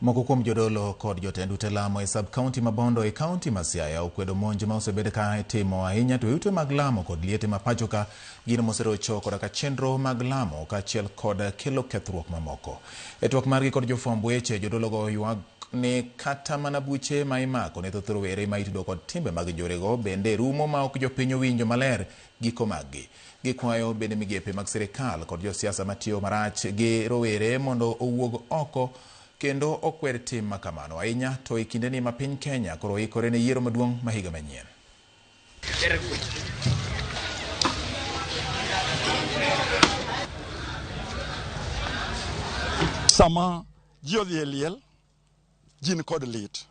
Moko kuom jodolo kod jotend ute lamo e sub-county ma Bondo e kaunti ma Siaya okwedo monj ma osebed ka itimo ahinya to ute mag lamo kod liete ma pachoka gino moserocho koda chenro mag lamo kaachiel kod kelo kethruok mamoko. E twak margi kod jofwamb weche, jodologo ywak ni kata mana buche ma imako ne thoth rowere ma itudo kod timbe mag njorego bende rumo ma ok jopiny owinjo maler giko maggi. Gikwayo bende migepe mag sirikal kod josiasa matiyo marach gi rowere mondo owuog oko kendo okwer tim makamano ahinya to e kindeni ma piny Kenya koro ikore ne yiero maduong' ma higa manyien. Sama ji odhi e liel, jin kod lit.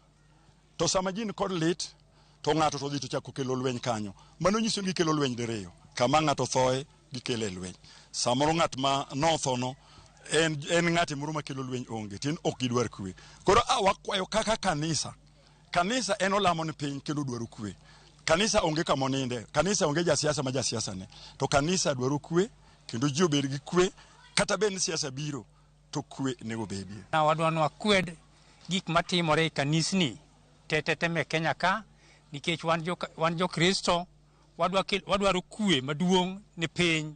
To sama jin kod lit, to ng'ato to dhi to chako kelo lweny kanyo. Mano nyiso ni kelo lweny diriyo. Kama ng'ato thoe, gikelo lweny. Samoro ng'at ma nothono en ng'ati moro ma kelo lweny onge, tin ok gidwar kwe. Koro wakwayo kaka kanisa. Kanisa en olamo ni piny kendo dwaro kwe. Kanisa onge kama oninde. Kanisa onge jasiasa ma jasiasa ne. To kanisa dwaro kwe kendo ji obed gi kwe. Kata bed ni siasa biro to kwe nego bedie. Wadwa kwed gik matimore e kanisni tete me Kenya ka nikech wan jo Kristo wadwaro kwe maduong' ne piny.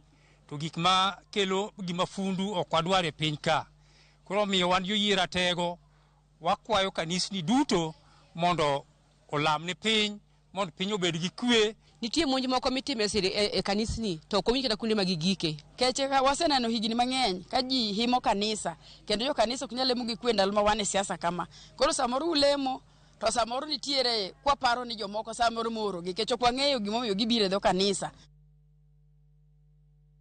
To gik ma kelo gima fundu ok wadwar e piny ka. Koro miyo wan joyie ratego wakwayo kanisni duto mondo olam ne piny mondo piny obed gi kwe. Nitie monj moko mitime e kanisni to ok owinj kata kuonde mag gike. Keche waseneno higni mang'eny ka ji himo kanisa kendo jo kanisa ok nyal lemo gi kwe ndalo ma wan e siasa kama. Koro samoro ulemo to samoro nitiere kwaparo ni jomoko samoro moro nikech ok wang'eyo gimomiyo gibiro e dho kanisa.